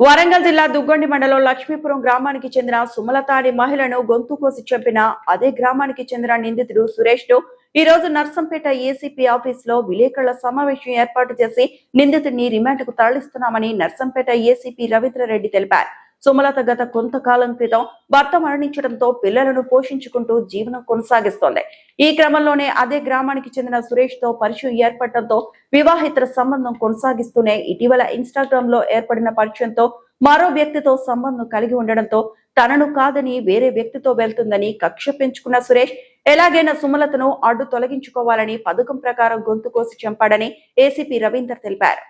వరంగల్ జిల్లా దుగ్గొండి మండలం లక్ష్మీపురం గ్రామానికి చెందిన సుమలత అనే మహిళను గొంతు కోసి చంపిన అదే గ్రామానికి చెందిన నిందితుడు సురేష్ ను ఈ రోజు నర్సంపేట ఏసీపీ ఆఫీస్ లో విలేకరుల సమావేశం ఏర్పాటు చేసి నిందితుడిని రిమాండ్ కు తరలిస్తున్నామని నర్సంపేట ఏసీపీ రవీంద్రరెడ్డి తెలిపారు. సుమలత గత కొంతకాలం క్రితం భర్త మరణించడంతో పిల్లలను పోషించుకుంటూ జీవనం కొనసాగిస్తోంది. ఈ క్రమంలోనే అదే గ్రామానికి చెందిన సురేష్ తో పరిచయం ఏర్పడటంతో వివాహితర సంబంధం కొనసాగిస్తూనే ఇటీవల ఇన్స్టాగ్రామ్ లో ఏర్పడిన పరిచయంతో మరో వ్యక్తితో సంబంధం కలిగి ఉండడంతో తనను కాదని వేరే వ్యక్తితో వెళ్తుందని కక్ష పెంచుకున్న సురేష్ ఎలాగైనా సుమలతను అడ్డు తొలగించుకోవాలని పథకం ప్రకారం గొంతు కోసి చంపాడని ఏసీపీ రవీందర్ తెలిపారు.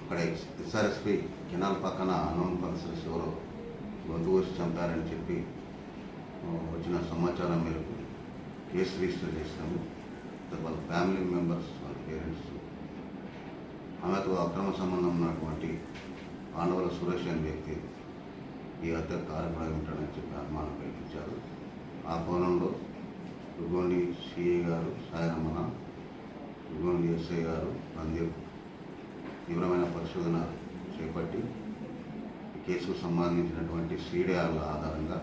అక్కడ ఎస్ఆర్ఎస్పి కెనాల్ పక్కన అన్నోన్ పర్సన్స్ ఎవరో గొంతు కోసి చంపారని చెప్పి వచ్చిన సమాచారం మేరకు కేసు రిజిస్టర్ చేసినాము. వాళ్ళ ఫ్యామిలీ మెంబర్స్, వాళ్ళ పేరెంట్స్, ఆమెతో అక్రమ సంబంధం ఉన్నటువంటి పాండవుల సురేష్ అనే వ్యక్తి ఈ హత్య కారణమై ఉంటాడని చెప్పి అనుమానం కల్పించారు. ఆ కోణంలో దుగ్గొండి సిఐ గారు సాయరమణ, దుగ్గొండి ఎస్ఐ గారు నందేవ్ తీవ్రమైన పరిశోధన చేపట్టి ఈ కేసుకు సంబంధించినటువంటి సీడీఆర్ల ఆధారంగా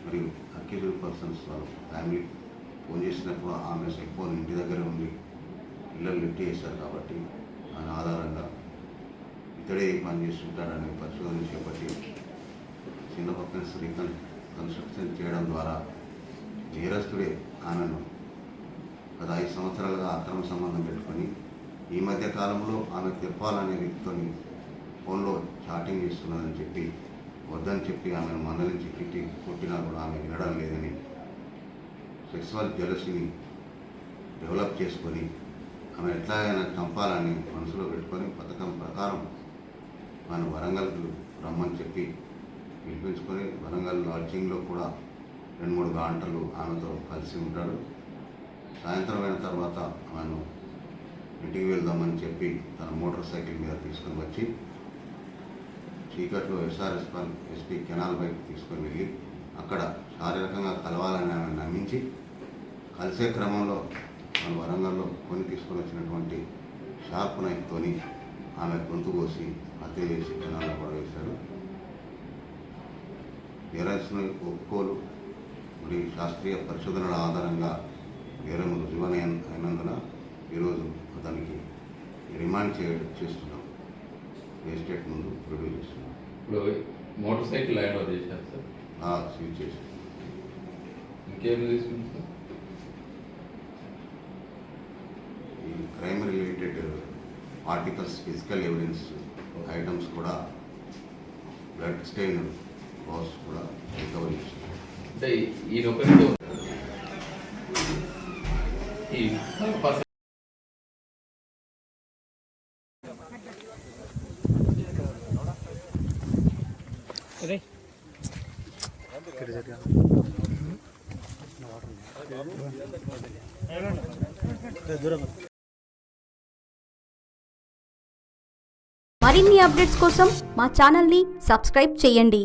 మరియు అక్యూజ్డ్ పర్సన్స్ వాళ్ళ ఫ్యామిలీ ఫోన్ చేసినప్పుడు ఆమె సెల్ ఫోన్ ఇంటి దగ్గర ఉండి పిల్లలు లిఫ్ట్ చేశారు కాబట్టి దాని ఆధారంగా ఇతడే పని చేస్తుంటాడని పరిశోధన చేపట్టి చిన్న పక్కన కన్స్ట్రక్షన్ చేయడం ద్వారా నేరస్తుడే ఆమెను గత 5 సంవత్సరాలుగా అక్రమ సంబంధం పెట్టుకొని ఈ మధ్య కాలంలో ఆమె తిప్పాలనే వ్యక్తితో ఫోన్లో చాటింగ్ చేస్తున్నదని చెప్పి వద్దని చెప్పి ఆమెను మందలించి తిట్టి కొట్టినా కూడా ఆమె వినడం లేదని సెక్సువల్ జెలసీని డెవలప్ చేసుకొని ఆమె ఎట్లాగైనా చంపాలని మనసులో పెట్టుకొని పథకం ప్రకారం ఆమెను వరంగల్కు రమ్మని చెప్పి పిలిపించుకొని వరంగల్ లాడ్జింగ్లో కూడా 2-3 గంటలు ఆమెతో కలిసి ఉంటాడు. సాయంత్రం అయిన తర్వాత ఆమెను ఇంటికి వెళ్దామని చెప్పి తన మోటార్ సైకిల్ మీద తీసుకొని వచ్చి చీకట్లో ఎస్ఆర్ఎస్పీ కెనాల్ బైక్ తీసుకొని వెళ్ళి అక్కడ శారీరకంగా కలవాలని ఆమె నమ్మించి కలిసే క్రమంలో మన వరంగల్లో కొని తీసుకొని వచ్చినటువంటి షార్ప్ నైఫ్తోని ఆమె గొంతు కోసి హత్య చేసి కెనాల్లో పడవేశాడు. నేరస్తుని ఒప్పుకోలు మరియు శాస్త్రీయ పరిశోధనల ఆధారంగా నేరం రుజువైనందున ఈరోజు అతనికి రిమాండ్ చేస్తున్నాం. మేజిస్ట్రేట్ ముందు ప్రొడ్యూస్ చేస్తున్నాం. ఇప్పుడు మోటార్ సైకిల్ ల్యాండ్ ఓవర్ చేశారు సార్? సీజ్ చేసాం. ఇంకేం తీసుకుంది సార్? ఈ crime related articles, physical evidence items కూడా, బ్లడ్ స్టెయిన్ బాక్స్ కూడా రికవరీ చేసాం. అంటే ఈ నొకరితో మరిన్ని అప్డేట్స్ కోసం మా ఛానల్ని సబ్స్క్రైబ్ చేయండి.